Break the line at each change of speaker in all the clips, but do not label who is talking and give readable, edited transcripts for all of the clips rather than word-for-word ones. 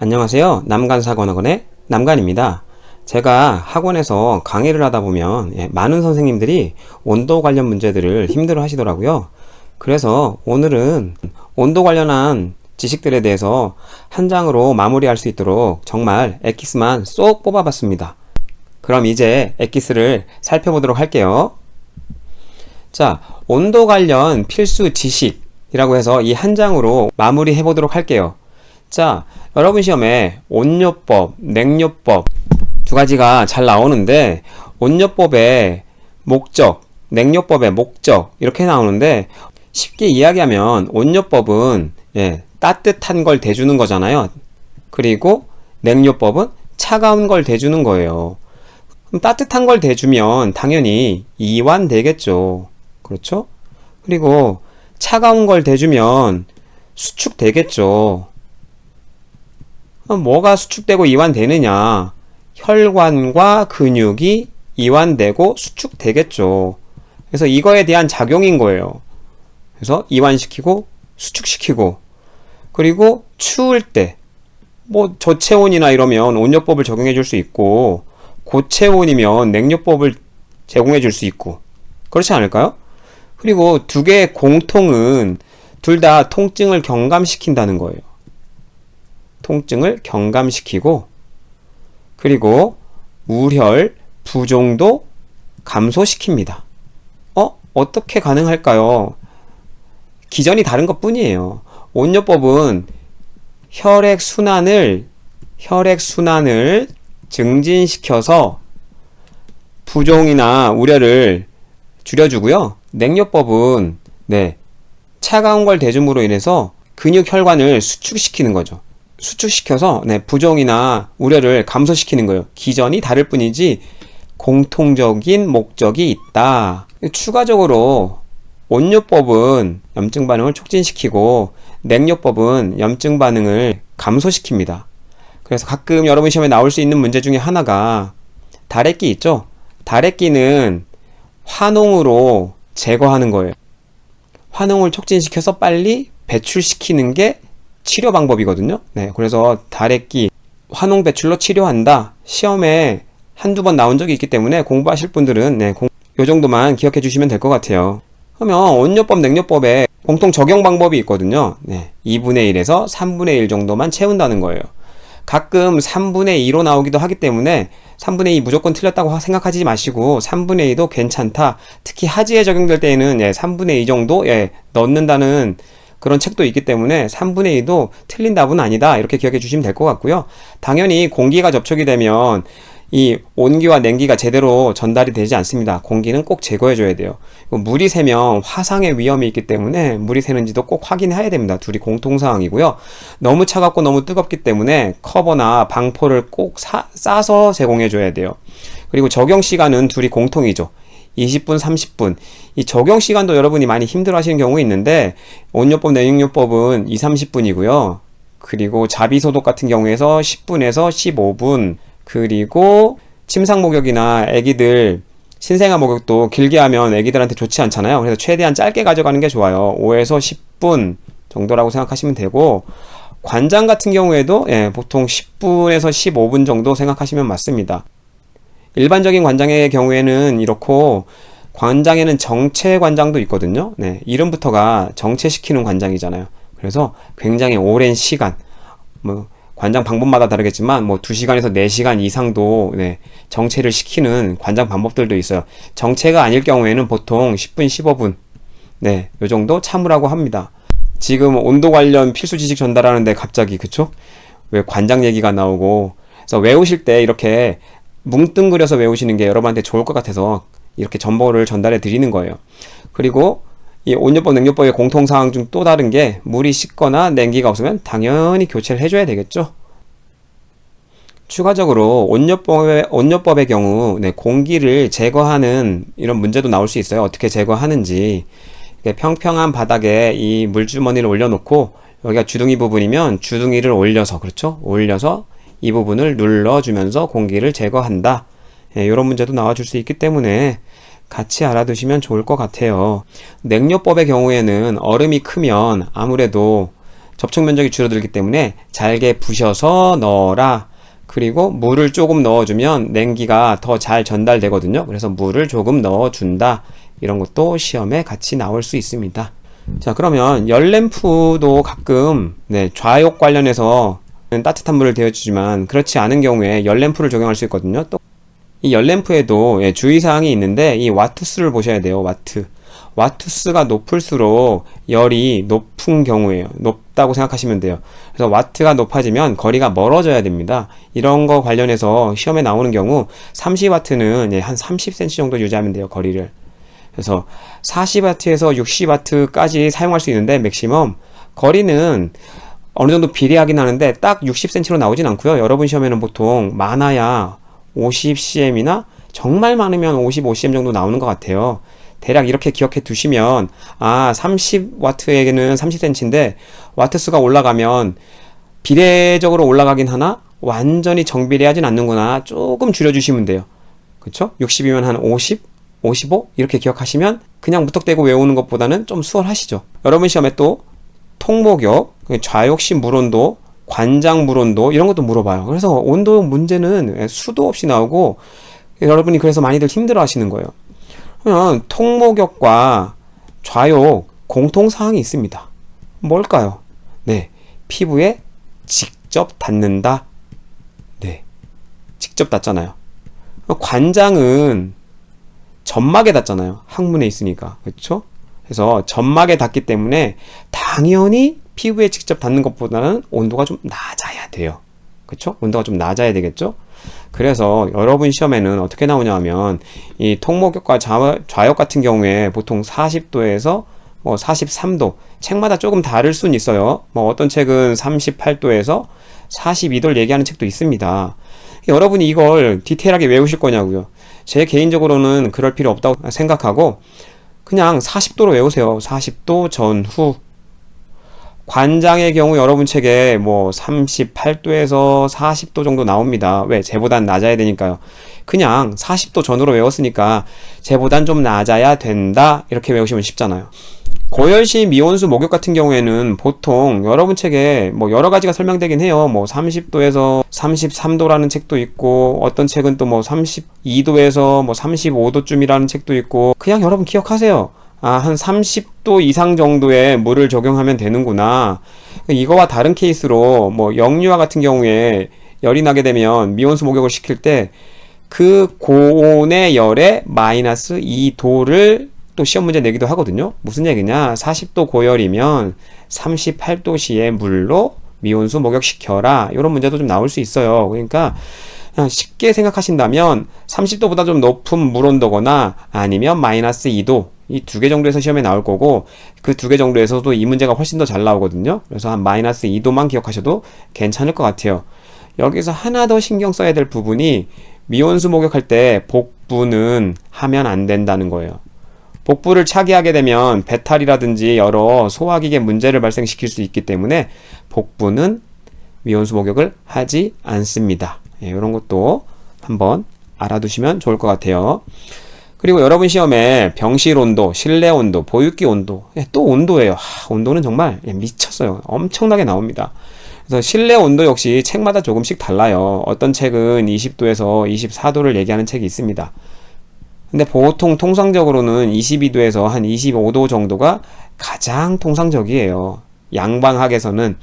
안녕하세요. 남간사관학원의 남간입니다. 제가 학원에서 강의를 하다 보면 많은 선생님들이 온도 관련 문제들을 힘들어 하시더라고요. 그래서 오늘은 온도 관련한 지식들에 대해서 한 장으로 마무리할 수 있도록 정말 엑기스만 쏙 뽑아봤습니다. 그럼 이제 엑기스를 살펴보도록 할게요. 자, 온도 관련 필수 지식이라고 해서 이 한 장으로 마무리해 보도록 할게요. 자, 여러분 시험에 온요법, 냉요법 두 가지가 잘 나오는데, 온요법의 목적, 냉요법의 목적 이렇게 나오는데, 쉽게 이야기하면 온요법은 따뜻한 걸 대주는 거잖아요. 그리고 냉요법은 차가운 걸 대주는 거예요. 그럼 따뜻한 걸 대주면 당연히 이완되겠죠. 그렇죠? 그리고 차가운 걸 대주면 수축되겠죠. 그럼 뭐가 수축되고 이완되느냐? 혈관과 근육이 이완되고 수축되겠죠. 그래서 이거에 대한 작용인 거예요. 그래서 이완시키고 수축시키고, 그리고 추울 때 뭐 저체온이나 이러면 온요법을 적용해 줄 수 있고, 고체온이면 냉요법을 제공해 줄 수 있고, 그렇지 않을까요? 그리고 두 개의 공통은 둘 다 통증을 경감시킨다는 거예요. 통증을 경감시키고, 그리고 우혈, 부종도 감소시킵니다. 어떻게 가능할까요? 기전이 다른 것 뿐이에요. 온요법은 혈액순환을 증진시켜서 부종이나 우려를 줄여주고요. 냉요법은 차가운 걸 대줌으로 인해서 근육 혈관을 수축시키는 거죠. 수축시켜서 부종이나 우려를 감소시키는 거예요. 기전이 다를 뿐이지 공통적인 목적이 있다. 추가적으로 온요법은 염증 반응을 촉진시키고 냉요법은 염증 반응을 감소시킵니다. 그래서 가끔 여러분 시험에 나올 수 있는 문제 중에 하나가 다래끼 있죠? 다래끼는 환홍으로 제거하는 거예요. 환홍을 촉진시켜서 빨리 배출시키는 게 치료 방법이거든요. 그래서 다래끼 환홍 배출로 치료한다. 시험에 한두 번 나온 적이 있기 때문에 공부하실 분들은 요 정도만 기억해 주시면 될 것 같아요. 그러면 온요법, 냉요법에 공통 적용 방법이 있거든요. 2분의 1에서 3분의 1 정도만 채운다는 거예요. 가끔 3분의 2로 나오기도 하기 때문에 3분의 2 무조건 틀렸다고 생각하지 마시고 3분의 2도 괜찮다. 특히 하지에 적용될 때에는 3분의 2 정도 넣는다는 그런 책도 있기 때문에 3분의 2도 틀린 답은 아니다. 이렇게 기억해 주시면 될 것 같고요. 당연히 공기가 접촉이 되면 이 온기와 냉기가 제대로 전달이 되지 않습니다. 공기는 꼭 제거해 줘야 돼요. 물이 새면 화상의 위험이 있기 때문에 물이 새는지도 꼭 확인해야 됩니다. 둘이 공통사항이고요. 너무 차갑고 너무 뜨겁기 때문에 커버나 방포를 꼭 싸서 제공해 줘야 돼요. 그리고 적용 시간은 둘이 공통이죠. 20분, 30분. 이 적용 시간도 여러분이 많이 힘들어 하시는 경우 있는데, 온요법, 냉요법은 2, 30분이고요. 그리고 자비소독 같은 경우에서 10분에서 15분. 그리고 침상 목욕이나 애기들 신생아 목욕도 길게 하면 애기들한테 좋지 않잖아요. 그래서 최대한 짧게 가져가는 게 좋아요. 5에서 10분 정도라고 생각하시면 되고, 관장 같은 경우에도 보통 10분에서 15분 정도 생각하시면 맞습니다. 일반적인 관장의 경우에는 이렇고, 관장에는 정체 관장도 있거든요. 이름부터가 정체시키는 관장이잖아요. 그래서 굉장히 오랜 시간, 관장 방법마다 다르겠지만 2시간에서 4시간 이상도 정체를 시키는 관장 방법들도 있어요. 정체가 아닐 경우에는 보통 10분, 15분 요 정도 참으라고 합니다. 지금 온도 관련 필수 지식 전달하는데 갑자기 그쵸? 왜 관장 얘기가 나오고. 그래서 외우실 때 이렇게 뭉뚱그려서 외우시는 게 여러분한테 좋을 것 같아서 이렇게 정보를 전달해 드리는 거예요. 그리고 이 온요법, 냉요법의 공통사항 중 또 다른 게, 물이 식거나 냉기가 없으면 당연히 교체를 해줘야 되겠죠. 추가적으로 온요법의 경우 공기를 제거하는 이런 문제도 나올 수 있어요. 어떻게 제거하는지. 평평한 바닥에 이 물주머니를 올려놓고, 여기가 주둥이 부분이면 주둥이를 올려서, 그렇죠? 올려서 이 부분을 눌러주면서 공기를 제거한다. 이런 문제도 나와줄 수 있기 때문에 같이 알아두시면 좋을 것 같아요. 냉요법의 경우에는 얼음이 크면 아무래도 접촉 면적이 줄어들기 때문에 잘게 부셔서 넣어라. 그리고 물을 조금 넣어주면 냉기가 더 잘 전달되거든요. 그래서 물을 조금 넣어준다. 이런 것도 시험에 같이 나올 수 있습니다. 자, 그러면 열램프도 가끔 좌욕 관련해서 따뜻한 물을 데워주지만 그렇지 않은 경우에 열램프를 적용할 수 있거든요. 또 이 열램프에도 주의사항이 있는데 이 와트수를 보셔야 돼요. 와트수가 높을수록 열이 높은 경우에요. 높다고 생각하시면 돼요. 그래서 와트가 높아지면 거리가 멀어져야 됩니다. 이런 거 관련해서 시험에 나오는 경우 30와트는 한 30cm 정도 유지하면 돼요. 거리를. 그래서 40와트에서 60와트까지 사용할 수 있는데 맥시멈 거리는 어느 정도 비례하긴 하는데 딱 60cm로 나오진 않고요. 여러분 시험에는 보통 많아야 50cm이나 정말 많으면 55cm 정도 나오는 것 같아요. 대략 이렇게 기억해 두시면 30와트에게는 30cm인데 와트수가 올라가면 비례적으로 올라가긴 하나 완전히 정비례하진 않는구나. 조금 줄여주시면 돼요. 그쵸? 60이면 한 50, 55 이렇게 기억하시면 그냥 무턱대고 외우는 것보다는 좀 수월하시죠. 여러분 시험에 또 통목욕, 좌욕시 물온도, 관장 물온도 이런 것도 물어봐요. 그래서 온도 문제는 수도 없이 나오고 여러분이 그래서 많이들 힘들어 하시는 거예요. 그러면 통목욕과 좌욕 공통사항이 있습니다. 뭘까요? 피부에 직접 닿는다. 직접 닿잖아요. 관장은 점막에 닿잖아요. 항문에 있으니까. 그렇죠? 그래서 점막에 닿기 때문에 당연히 피부에 직접 닿는 것보다는 온도가 좀 낮아야 돼요. 그렇죠? 온도가 좀 낮아야 되겠죠? 그래서 여러분 시험에는 어떻게 나오냐 하면 이 통목욕과 좌욕 같은 경우에 보통 40도에서 43도 책마다 조금 다를 수는 있어요. 어떤 책은 38도에서 42도를 얘기하는 책도 있습니다. 여러분이 이걸 디테일하게 외우실 거냐고요. 제 개인적으로는 그럴 필요 없다고 생각하고 그냥 40도로 외우세요. 40도 전후. 관장의 경우 여러분 책에 38도에서 40도 정도 나옵니다. 왜? 쟤보단 낮아야 되니까요. 그냥 40도 전후로 외웠으니까 쟤보단 좀 낮아야 된다. 이렇게 외우시면 쉽잖아요. 고열시 미온수 목욕 같은 경우에는 보통 여러분 책에 여러 가지가 설명되긴 해요. 30도에서 33도라는 책도 있고 어떤 책은 또 32도에서 35도쯤이라는 책도 있고 그냥 여러분 기억하세요. 한 30도 이상 정도의 물을 적용하면 되는구나. 이거와 다른 케이스로 영유아 같은 경우에 열이 나게 되면 미온수 목욕을 시킬 때 그 고온의 열에 마이너스 2도를 또 시험 문제 내기도 하거든요. 무슨 얘기냐? 40도 고열이면 38도씨의 물로 미온수 목욕시켜라. 이런 문제도 좀 나올 수 있어요. 그러니까 쉽게 생각하신다면 30도보다 좀 높은 물 온도거나 아니면 마이너스 2도 이 두 개 정도에서 시험에 나올 거고 그 두 개 정도에서도 이 문제가 훨씬 더 잘 나오거든요. 그래서 한 마이너스 2도만 기억하셔도 괜찮을 것 같아요. 여기서 하나 더 신경 써야 될 부분이 미온수 목욕할 때 복부는 하면 안 된다는 거예요. 복부를 차게 하게 되면 배탈이라든지 여러 소화기계 문제를 발생시킬 수 있기 때문에 복부는 미온수 목욕을 하지 않습니다. 이런 것도 한번 알아두시면 좋을 것 같아요. 그리고 여러분 시험에 병실 온도, 실내 온도, 보육기 온도 또 온도예요. 온도는 정말 미쳤어요. 엄청나게 나옵니다. 그래서 실내 온도 역시 책마다 조금씩 달라요. 어떤 책은 20도에서 24도를 얘기하는 책이 있습니다. 근데 보통 통상적으로는 22도에서 한 25도 정도가 가장 통상적이에요. 양방학에서는.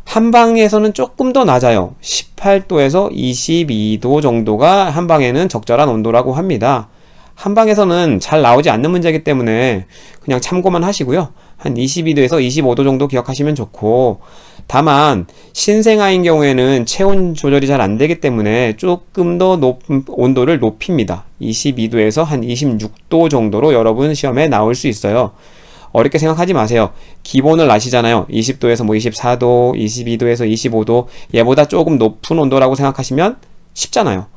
한방에서는 조금 더 낮아요. 18도에서 22도 정도가 한방에는 적절한 온도라고 합니다. 한방에서는 잘 나오지 않는 문제이기 때문에 그냥 참고만 하시고요. 한 22도에서 25도 정도 기억하시면 좋고, 다만 신생아인 경우에는 체온 조절이 잘 안 되기 때문에 조금 더 높은 온도를 높입니다. 22도에서 한 26도 정도로 여러분 시험에 나올 수 있어요. 어렵게 생각하지 마세요. 기본을 아시잖아요. 20도에서 24도, 22도에서 25도, 얘보다 조금 높은 온도라고 생각하시면 쉽잖아요.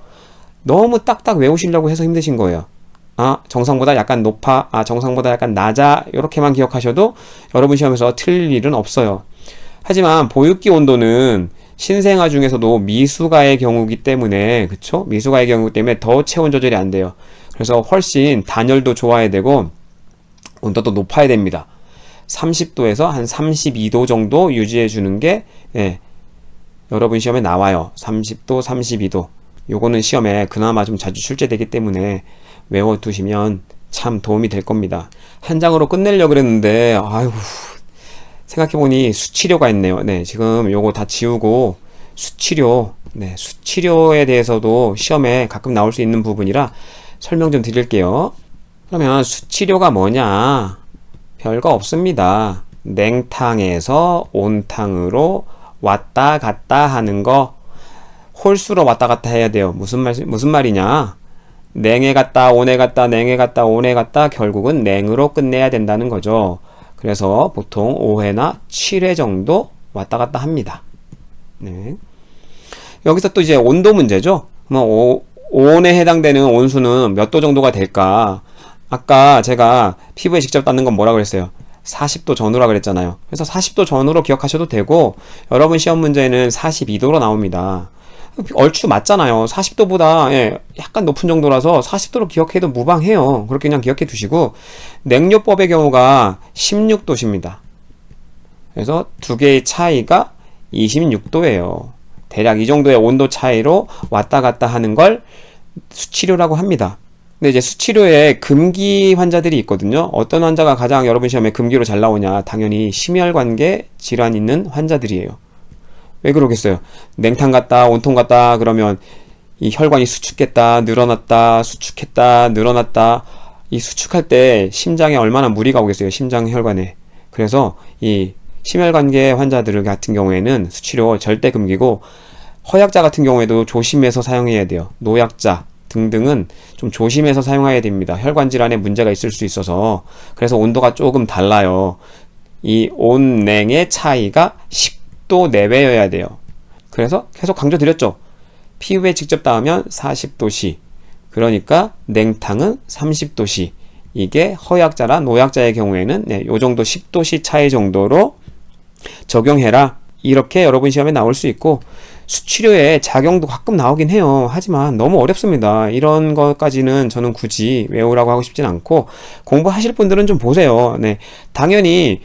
너무 딱딱 외우시려고 해서 힘드신 거예요. 정상보다 약간 높아, 정상보다 약간 낮아, 이렇게만 기억하셔도 여러분 시험에서 틀릴 일은 없어요. 하지만 보육기 온도는 신생아 중에서도 미숙아의 경우이기 때문에, 그쵸? 미숙아의 경우 때문에 더 체온 조절이 안 돼요. 그래서 훨씬 단열도 좋아야 되고 온도도 높아야 됩니다. 30도에서 한 32도 정도 유지해 주는 게 예, 여러분 시험에 나와요. 30도, 32도. 요거는 시험에 그나마 좀 자주 출제되기 때문에 외워두시면 참 도움이 될 겁니다. 한 장으로 끝내려고 그랬는데 아이고 생각해보니 수치료가 있네요. 네, 지금 요거 다 지우고 수치료, 네, 수치료에 대해서도 시험에 가끔 나올 수 있는 부분이라 설명 좀 드릴게요. 그러면 수치료가 뭐냐? 별거 없습니다. 냉탕에서 온탕으로 왔다 갔다 하는 거 홀수로 왔다 갔다 해야 돼요. 무슨 말이냐? 냉에 갔다 온에 갔다 냉에 갔다 온에 갔다 결국은 냉으로 끝내야 된다는 거죠. 그래서 보통 5회나 7회 정도 왔다 갔다 합니다. 네. 여기서 또 이제 온도 문제죠. 온에 해당되는 온수는 몇 도 정도가 될까? 아까 제가 피부에 직접 닿는 건 뭐라 그랬어요? 40도 전후라 그랬잖아요. 그래서 40도 전후로 기억하셔도 되고, 여러분 시험 문제는 42도로 나옵니다. 얼추 맞잖아요. 40도보다 예, 약간 높은 정도라서 40도로 기억해도 무방해요. 그렇게 그냥 기억해 두시고, 냉요법의 경우가 16도십니다. 그래서 두 개의 차이가 26도예요. 대략 이 정도의 온도 차이로 왔다 갔다 하는 걸 수치료라고 합니다. 근데 이제 수치료에 금기 환자들이 있거든요. 어떤 환자가 가장 여러분 시험에 금기로 잘 나오냐? 당연히 심혈관계 질환 있는 환자들이에요. 왜 그러겠어요? 냉탕 갔다 온통 갔다 그러면 이 혈관이 수축했다 늘어났다 수축했다 늘어났다. 이 수축할 때 심장에 얼마나 무리가 오겠어요? 심장 혈관에. 그래서 이 심혈관계 환자들 같은 경우에는 수치료 절대 금기고, 허약자 같은 경우에도 조심해서 사용해야 돼요. 노약자 등등은 좀 조심해서 사용해야 됩니다. 혈관 질환에 문제가 있을 수 있어서. 그래서 온도가 조금 달라요. 이 온냉의 차이가 10도 내외여야 돼요. 그래서 계속 강조드렸죠. 피부에 직접 닿으면 40도씨, 그러니까 냉탕은 30도씨. 이게 허약자나 노약자의 경우에는 네, 요 정도 10도씨 차이 정도로 적용해라. 이렇게 여러분 시험에 나올 수 있고, 수치료의 작용도 가끔 나오긴 해요. 하지만 너무 어렵습니다. 이런 것까지는 저는 굳이 외우라고 하고 싶진 않고, 공부하실 분들은 좀 보세요. 네, 당연히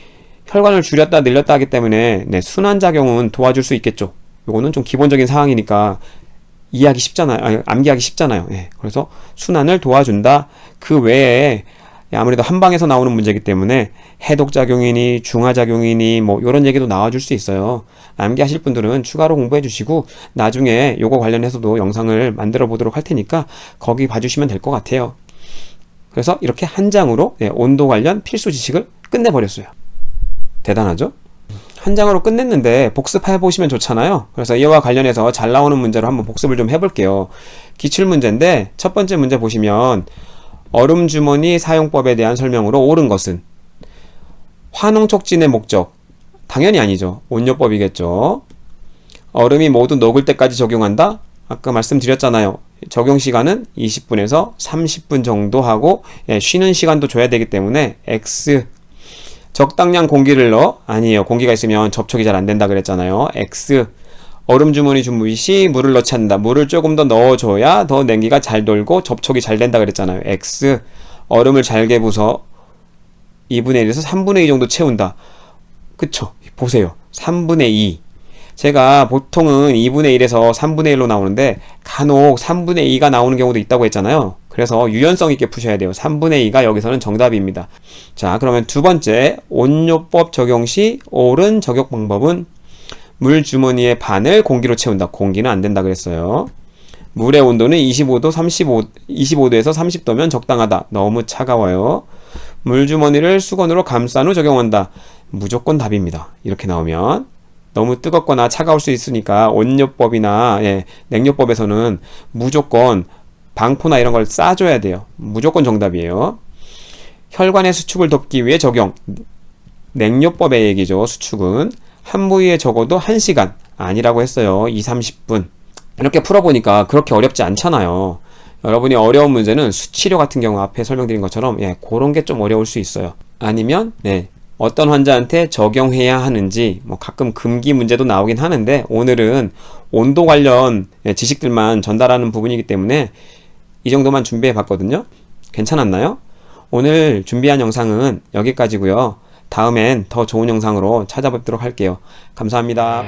혈관을 줄였다 늘렸다 하기 때문에 네, 순환작용은 도와줄 수 있겠죠. 이거는 좀 기본적인 사항이니까 이해하기 쉽잖아요. 아니, 암기하기 쉽잖아요. 네, 그래서 순환을 도와준다. 그 외에 아무래도 한방에서 나오는 문제이기 때문에 해독작용이니 중화작용이니 뭐 이런 얘기도 나와줄 수 있어요. 암기하실 분들은 추가로 공부해 주시고, 나중에 요거 관련해서도 영상을 만들어 보도록 할 테니까 거기 봐주시면 될 것 같아요. 그래서 이렇게 한 장으로 온도 관련 필수 지식을 끝내버렸어요. 대단하죠? 한 장으로 끝냈는데 복습해 보시면 좋잖아요. 그래서 이와 관련해서 잘 나오는 문제로 한번 복습을 좀 해볼게요. 기출문제인데 첫 번째 문제 보시면, 얼음주머니 사용법에 대한 설명으로 옳은 것은? 환웅촉진의 목적, 당연히 아니죠. 온요법이겠죠. 얼음이 모두 녹을 때까지 적용한다? 아까 말씀드렸잖아요. 적용 시간은 20분에서 30분 정도 하고 쉬는 시간도 줘야 되기 때문에 X. 적당량 공기를 넣어? 아니에요. 공기가 있으면 접촉이 잘 안 된다 그랬잖아요. X. 얼음 주머니 준비 시 물을 넣지 않는다. 물을 조금 더 넣어줘야 더 냉기가 잘 돌고 접촉이 잘 된다 그랬잖아요. X. 얼음을 잘게 부숴 2분의 1에서 3분의 2 정도 채운다. 그쵸? 보세요. 3분의 2. 제가 보통은 2분의 1에서 3분의 1로 나오는데 간혹 3분의 2가 나오는 경우도 있다고 했잖아요. 그래서 유연성 있게 푸셔야 돼요. 3분의 2가 여기서는 정답입니다. 자, 그러면 두 번째, 온요법 적용 시 옳은 적용 방법은? 물 주머니의 반을 공기로 채운다. 공기는 안 된다 그랬어요. 물의 온도는 25도에서 30도면 적당하다. 너무 차가워요. 물 주머니를 수건으로 감싼 후 적용한다. 무조건 답입니다. 이렇게 나오면 너무 뜨겁거나 차가울 수 있으니까 온요법이나 냉요법에서는 무조건 방포나 이런 걸 싸줘야 돼요. 무조건 정답이에요. 혈관의 수축을 돕기 위해 적용. 냉요법의 얘기죠. 수축은 한 부위에 적어도 1시간 아니라고 했어요. 2-30분. 이렇게 풀어보니까 그렇게 어렵지 않잖아요. 여러분이 어려운 문제는 수치료 같은 경우 앞에 설명드린 것처럼 그런 게 좀 어려울 수 있어요. 아니면 어떤 환자한테 적용해야 하는지 가끔 금기 문제도 나오긴 하는데, 오늘은 온도 관련 지식들만 전달하는 부분이기 때문에 이 정도만 준비해 봤거든요. 괜찮았나요? 오늘 준비한 영상은 여기까지고요. 다음엔 더 좋은 영상으로 찾아뵙도록 할게요. 감사합니다.